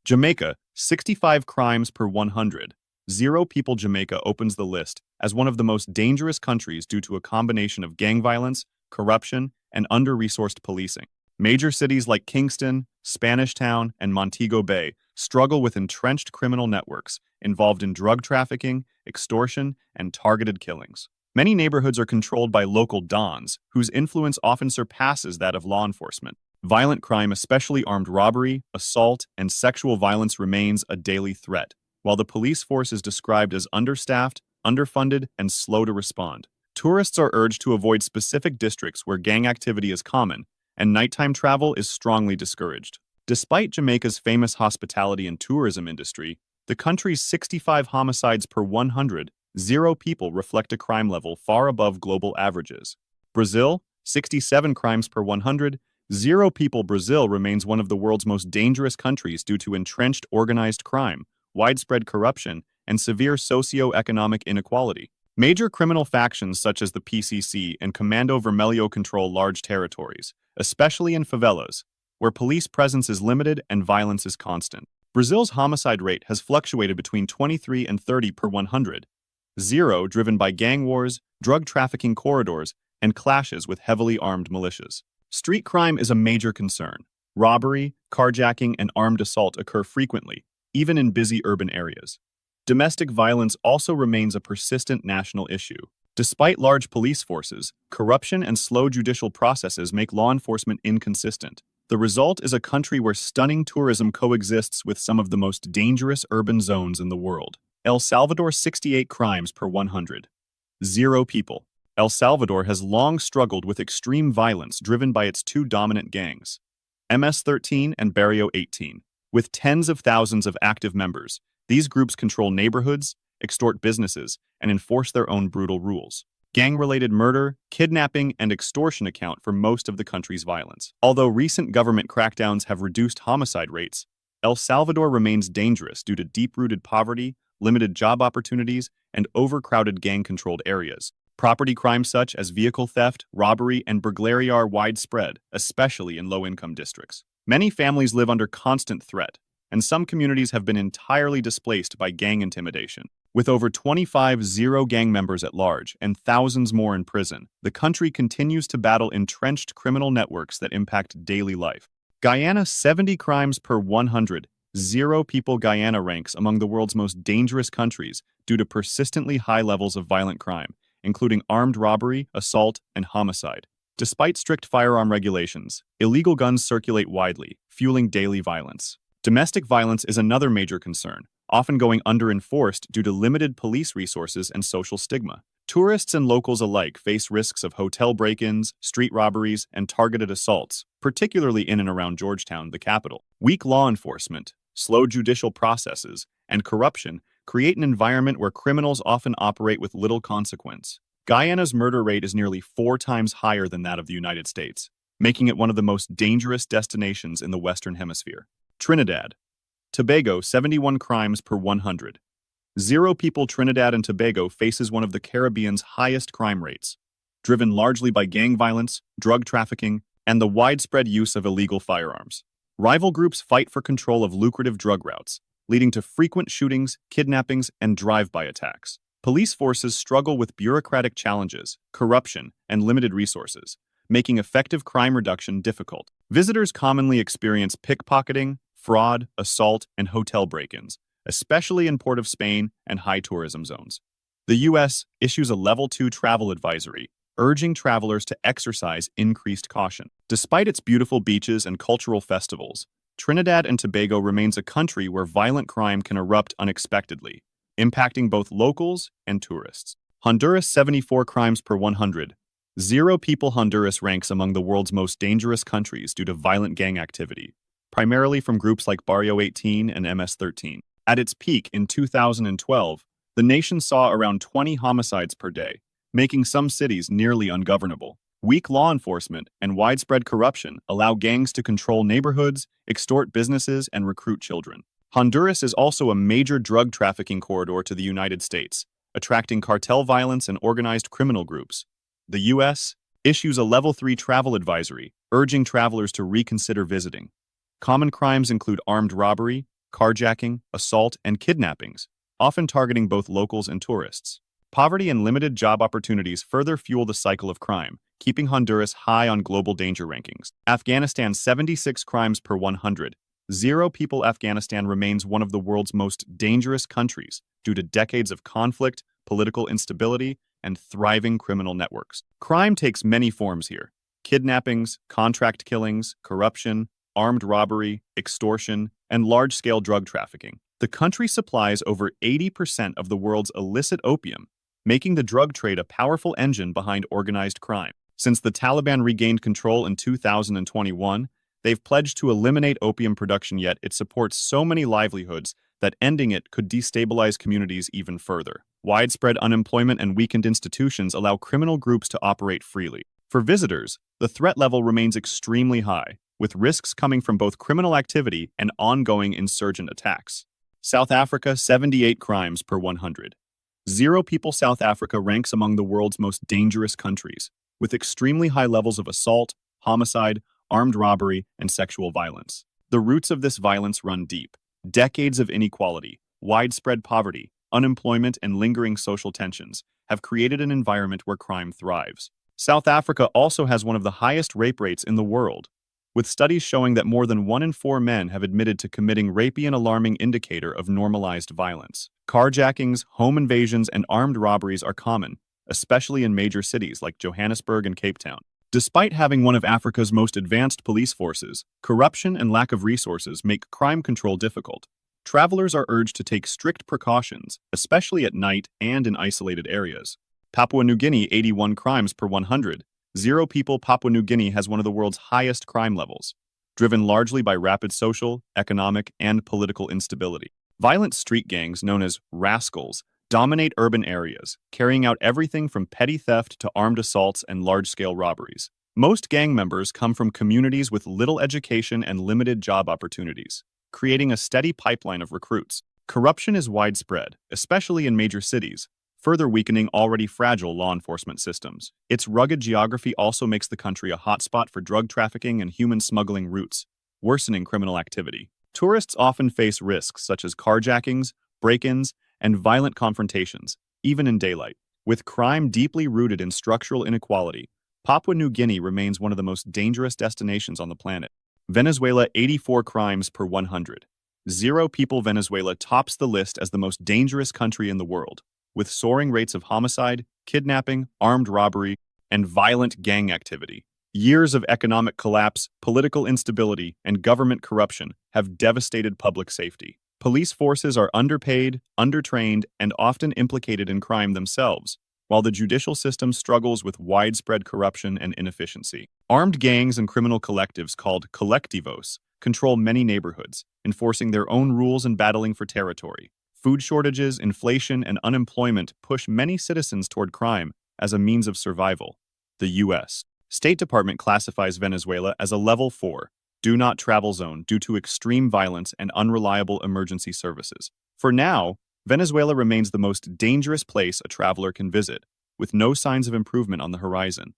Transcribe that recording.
Jamaica, 65 crimes per 100. Zero people. Jamaica opens the list as one of the most dangerous countries due to a combination of gang violence, corruption, and under-resourced policing. Major cities like Kingston, Spanish Town, and Montego Bay struggle with entrenched criminal networks involved in drug trafficking, extortion, and targeted killings. Many neighborhoods are controlled by local dons, whose influence often surpasses that of law enforcement. Violent crime, especially armed robbery, assault, and sexual violence, remains a daily threat, while the police force is described as understaffed, underfunded, and slow to respond. Tourists are urged to avoid specific districts where gang activity is common, and nighttime travel is strongly discouraged. Despite Jamaica's famous hospitality and tourism industry, the country's 65 homicides per 100, zero people reflect a crime level far above global averages. Brazil, 67 crimes per 100, zero people. Brazil remains one of the world's most dangerous countries due to entrenched organized crime, widespread corruption, and severe socio-economic inequality. Major criminal factions such as the PCC and Comando Vermelho control large territories, especially in favelas, where police presence is limited and violence is constant. Brazil's homicide rate has fluctuated between 23 and 30 per 100, zero driven by gang wars, drug trafficking corridors, and clashes with heavily armed militias. Street crime is a major concern. Robbery, carjacking, and armed assault occur frequently, even in busy urban areas. Domestic violence also remains a persistent national issue. Despite large police forces, corruption and slow judicial processes make law enforcement inconsistent. The result is a country where stunning tourism coexists with some of the most dangerous urban zones in the world. El Salvador, 68 crimes per 100. Zero people. El Salvador has long struggled with extreme violence driven by its two dominant gangs, MS-13 and Barrio 18. With tens of thousands of active members, these groups control neighborhoods, extort businesses, and enforce their own brutal rules. Gang-related murder, kidnapping, and extortion account for most of the country's violence. Although recent government crackdowns have reduced homicide rates, El Salvador remains dangerous due to deep-rooted poverty, limited job opportunities, and overcrowded gang-controlled areas. Property crimes such as vehicle theft, robbery, and burglary are widespread, especially in low-income districts. Many families live under constant threat, and some communities have been entirely displaced by gang intimidation. With over 25 gang members at large and thousands more in prison, the country continues to battle entrenched criminal networks that impact daily life. Guyana, 70 crimes per 100, zero people. Guyana ranks among the world's most dangerous countries due to persistently high levels of violent crime, including armed robbery, assault, and homicide. Despite strict firearm regulations, illegal guns circulate widely, fueling daily violence. Domestic violence is another major concern, often going under-enforced due to limited police resources and social stigma. Tourists and locals alike face risks of hotel break-ins, street robberies, and targeted assaults, particularly in and around Georgetown, the capital. Weak law enforcement, slow judicial processes, and corruption create an environment where criminals often operate with little consequence. Guyana's murder rate is nearly 4 times higher than that of the United States, making it one of the most dangerous destinations in the Western Hemisphere. Trinidad, Tobago, 71 crimes per 100. Zero people. Trinidad and Tobago faces one of the Caribbean's highest crime rates, driven largely by gang violence, drug trafficking, and the widespread use of illegal firearms. Rival groups fight for control of lucrative drug routes, leading to frequent shootings, kidnappings, and drive-by attacks. Police forces struggle with bureaucratic challenges, corruption, and limited resources, making effective crime reduction difficult. Visitors commonly experience pickpocketing, fraud, assault, and hotel break-ins, especially in Port of Spain and high tourism zones. The U.S. issues a Level 2 travel advisory, urging travelers to exercise increased caution. Despite its beautiful beaches and cultural festivals, Trinidad and Tobago remains a country where violent crime can erupt unexpectedly, impacting both locals and tourists. Honduras, 74 crimes per 100. Zero people. Honduras ranks among the world's most dangerous countries due to violent gang activity, primarily from groups like Barrio 18 and MS-13. At its peak in 2012, the nation saw around 20 homicides per day, making some cities nearly ungovernable. Weak law enforcement and widespread corruption allow gangs to control neighborhoods, extort businesses, and recruit children. Honduras is also a major drug trafficking corridor to the United States, attracting cartel violence and organized criminal groups. The U.S. issues a Level 3 travel advisory, urging travelers to reconsider visiting. Common crimes include armed robbery, carjacking, assault, and kidnappings, often targeting both locals and tourists. Poverty and limited job opportunities further fuel the cycle of crime, keeping Honduras high on global danger rankings. Afghanistan 76 crimes per 100. Zero people. Afghanistan remains one of the world's most dangerous countries due to decades of conflict, political instability, and thriving criminal networks. Crime takes many forms here: kidnappings, contract killings, corruption, armed robbery, extortion, and large-scale drug trafficking. The country supplies over 80% of the world's illicit opium, making the drug trade a powerful engine behind organized crime. Since the Taliban regained control in 2021, they've pledged to eliminate opium production, yet it supports so many livelihoods that ending it could destabilize communities even further. Widespread unemployment and weakened institutions allow criminal groups to operate freely. For visitors, the threat level remains extremely high, with risks coming from both criminal activity and ongoing insurgent attacks. South Africa 78 crimes per 100. Zero people. South Africa ranks among the world's most dangerous countries, with extremely high levels of assault, homicide, armed robbery, and sexual violence. The roots of this violence run deep. Decades of inequality, widespread poverty, unemployment, and lingering social tensions have created an environment where crime thrives. South Africa also has one of the highest rape rates in the world, with studies showing that more than 1 in 4 men have admitted to committing rape, an alarming indicator of normalized violence. Carjackings, home invasions, and armed robberies are common, especially in major cities like Johannesburg and Cape Town. Despite having one of Africa's most advanced police forces, corruption and lack of resources make crime control difficult. Travelers are urged to take strict precautions, especially at night and in isolated areas. Papua New Guinea 81 crimes per 100. Zero people. Papua New Guinea has one of the world's highest crime levels, driven largely by rapid social, economic, and political instability. Violent street gangs known as rascals dominate urban areas, carrying out everything from petty theft to armed assaults and large-scale robberies. Most gang members come from communities with little education and limited job opportunities, creating a steady pipeline of recruits. Corruption is widespread, especially in major cities, further weakening already fragile law enforcement systems. Its rugged geography also makes the country a hotspot for drug trafficking and human smuggling routes, worsening criminal activity. Tourists often face risks such as carjackings, break-ins, and violent confrontations, even in daylight. With crime deeply rooted in structural inequality, Papua New Guinea remains one of the most dangerous destinations on the planet. Venezuela 84 crimes per 100. Zero people. Venezuela tops the list as the most dangerous country in the world, with soaring rates of homicide, kidnapping, armed robbery, and violent gang activity. Years of economic collapse, political instability, and government corruption have devastated public safety. Police forces are underpaid, undertrained, and often implicated in crime themselves, while the judicial system struggles with widespread corruption and inefficiency. Armed gangs and criminal collectives called colectivos control many neighborhoods, enforcing their own rules and battling for territory. Food shortages, inflation, and unemployment push many citizens toward crime as a means of survival. The U.S. State Department classifies Venezuela as a level 4 do not travel zone due to extreme violence and unreliable emergency services. For now, Venezuela remains the most dangerous place a traveler can visit, with no signs of improvement on the horizon.